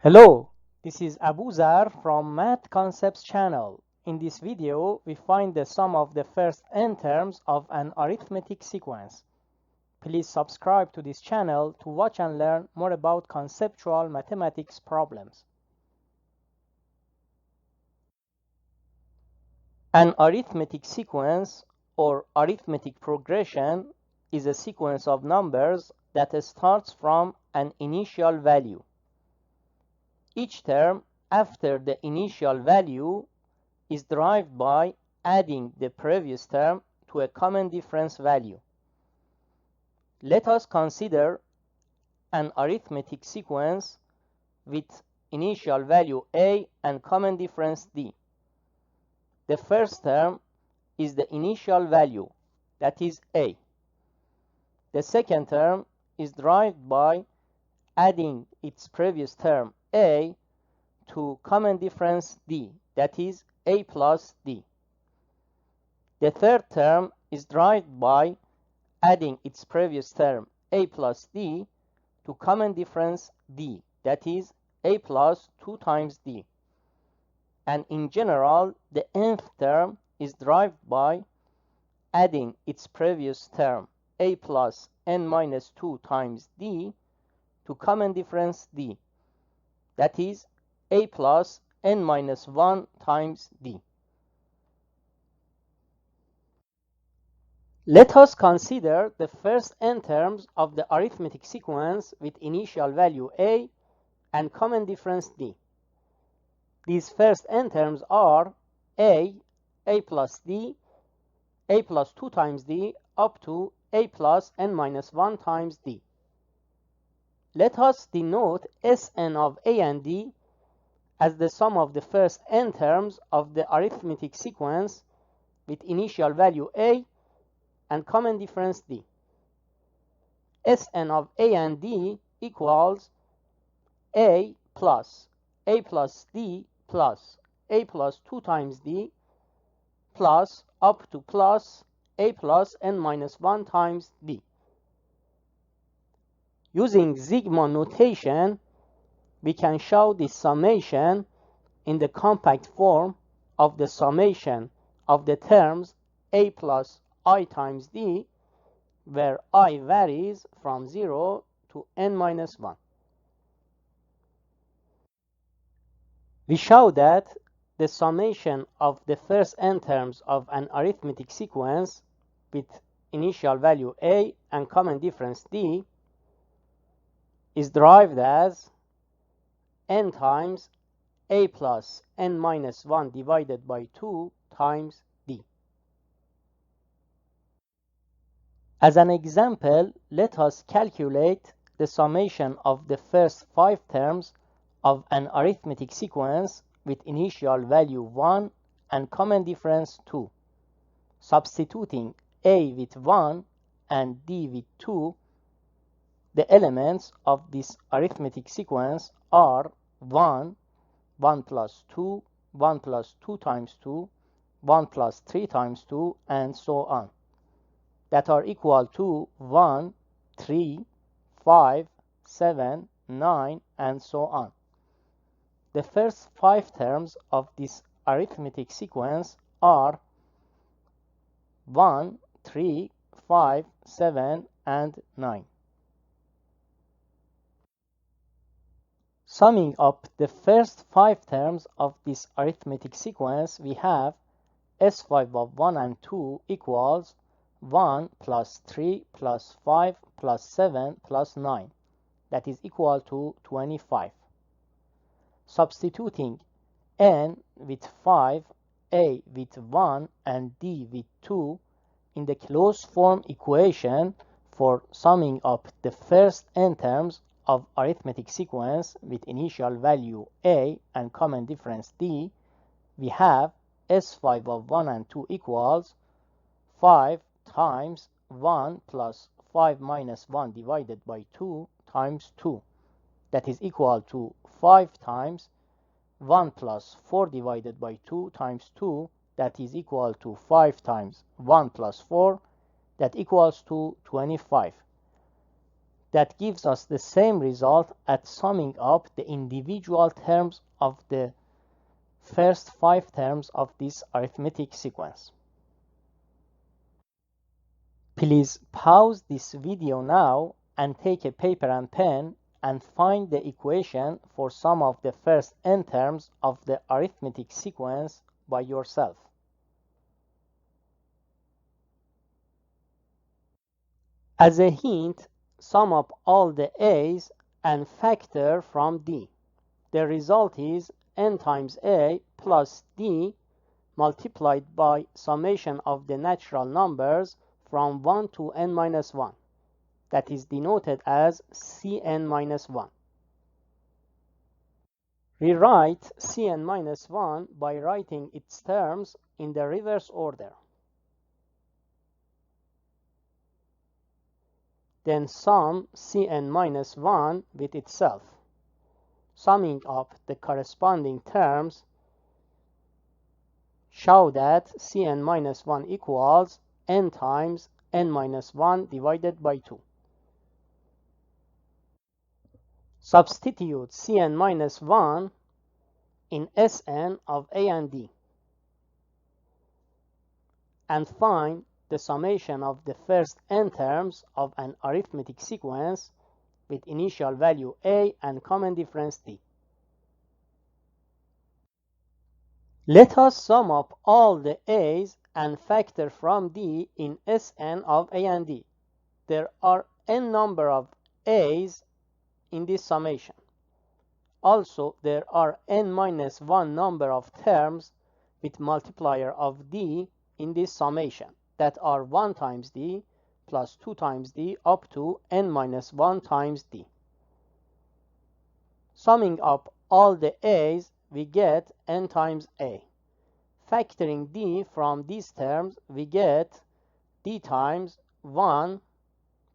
Hello, this is Abu Zar from Math Concepts channel. In this video, we find the sum of the first n terms of an arithmetic sequence. Please subscribe to this channel to watch and learn more about conceptual mathematics problems. An arithmetic sequence or arithmetic progression is a sequence of numbers that starts from an initial value. Each term after the initial value is derived by adding the previous term to a common difference value. Let us consider an arithmetic sequence with initial value a and common difference d. The first term is the initial value, that is a. The second term is derived by adding its previous term a to common difference d, that is a plus d. The third term is derived by adding its previous term a plus d to common difference d, that is a plus 2 times d. And in general, the nth term is derived by adding its previous term a plus n minus 2 times d to common difference d, that is a plus n minus 1 times d. Let us consider the first n terms of the arithmetic sequence with initial value a and common difference d. These first n terms are a plus d, a plus 2 times d, up to a plus n minus 1 times d. Let us denote Sn of a and d as the sum of the first n terms of the arithmetic sequence with initial value a and common difference d. Sn of a and d equals a plus d plus a plus 2 times d plus up to plus a plus n minus 1 times d. Using sigma notation, we can show this summation in the compact form of the summation of the terms a plus I times d, where I varies from 0 to n minus 1. We show that the summation of the first n terms of an arithmetic sequence with initial value a and common difference d is derived as n times a plus n minus 1 divided by 2 times d. As an example, let us calculate the summation of the first 5 terms of an arithmetic sequence with initial value 1 and common difference 2. Substituting a with 1 and d with 2, the elements of this arithmetic sequence are 1, 1 plus 2, 1 plus 2 times 2, 1 plus 3 times 2, and so on, that are equal to 1, 3, 5, 7, 9, and so on. The first 5 terms of this arithmetic sequence are 1, 3, 5, 7, and 9. Summing up the first 5 terms of this arithmetic sequence, we have S5 of 1 and 2 equals 1 plus 3 plus 5 plus 7 plus 9, that is equal to 25. Substituting n with 5, a with 1, and d with 2 in the closed form equation for summing up the first n terms of arithmetic sequence with initial value a and common difference d, we have S5 of 1 and 2 equals 5 times 1 plus 5 minus 1 divided by 2 times 2, that is equal to 5 times 1 plus 4 divided by 2 times 2, that is equal to 5 times 1 plus 4, that equals to 25. that gives us the same result at summing up the individual terms of the first 5 terms of this arithmetic sequence. Please pause this video now and take a paper and pen and find the equation for some of the first n terms of the arithmetic sequence by yourself. As a hint, sum up all the a's and factor from d. The result is n times a plus d multiplied by summation of the natural numbers from 1 to n minus 1. That is denoted as Cn minus 1. Rewrite Cn minus 1 by writing its terms in the reverse order. Then sum Cn minus 1 with itself. Summing up the corresponding terms show that Cn minus 1 equals n times n minus 1 divided by 2. Substitute Cn minus 1 in Sn of a and d and find the summation of the first n terms of an arithmetic sequence with initial value a and common difference d. Let us sum up all the a's and factor from d in Sn of a and d. There are n number of a's in this summation. Also, there are n minus 1 number of terms with multiplier of d in this summation that are 1 times d plus 2 times d up to n minus 1 times d. Summing up all the a's, we get n times a. Factoring d from these terms, we get d times 1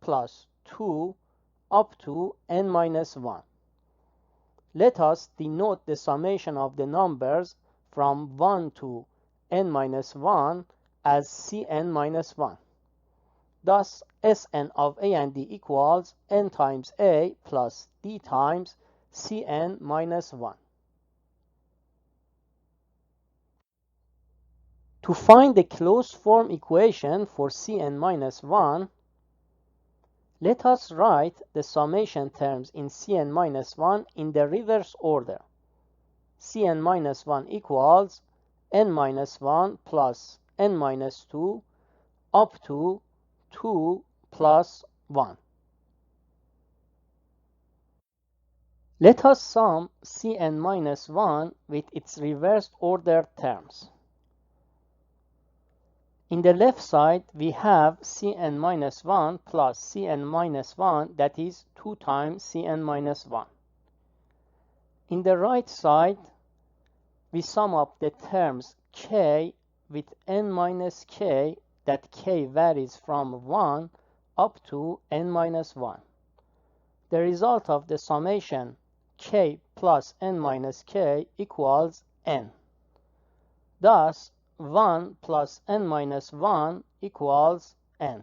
plus 2 up to n minus 1. Let us denote the summation of the numbers from 1 to n minus 1 as Cn minus 1. Thus, Sn of a and d equals n times a plus d times Cn minus 1. To find the closed form equation for Cn minus 1, let us write the summation terms in Cn minus 1 in the reverse order. Cn minus 1 equals n minus 1 plus n minus 2 up to 2 plus 1. Let us sum Cn minus 1 with its reversed ordered terms. In the left side, we have Cn minus 1 plus Cn minus 1, that is 2 times Cn minus 1. In the right side, we sum up the terms k with n minus k, that k varies from 1 up to n minus 1. The result of the summation k plus n minus k equals n. Thus, 1 plus n minus 1 equals n.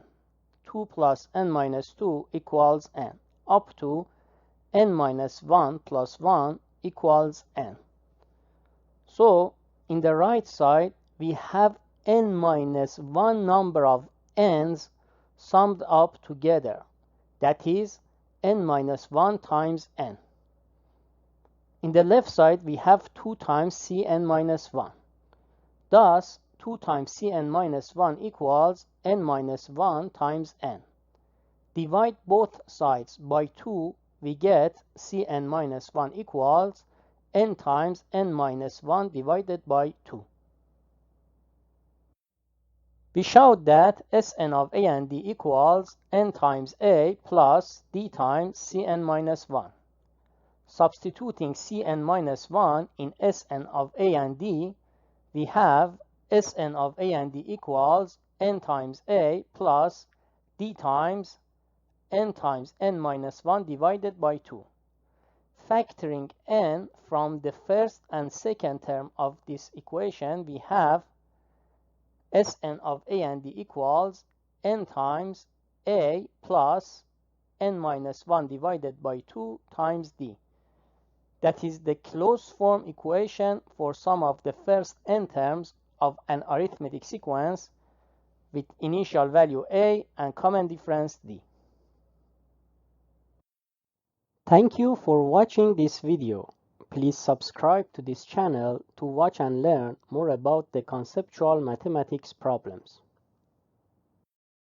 2 plus n minus 2 equals n. Up to n minus 1 plus 1 equals n. So, in the right side, we have n minus 1 number of n's summed up together. That is n minus 1 times n. In the left side, we have 2 times Cn minus 1. Thus, 2 times Cn minus 1 equals n minus 1 times n. Divide both sides by 2, we get Cn minus 1 equals n times n minus 1 divided by 2. We showed that Sn of a and d equals n times a plus d times Cn minus 1. Substituting Cn minus 1 in Sn of a and d, we have Sn of a and d equals n times a plus d times n minus 1 divided by 2. Factoring n from the first and second term of this equation, we have Sn of a and d equals n times a plus n minus 1 divided by 2 times d. That is the closed form equation for sum of the first n terms of an arithmetic sequence with initial value a and common difference d. Thank you for watching this video. Please subscribe to this channel to watch and learn more about the conceptual mathematics problems.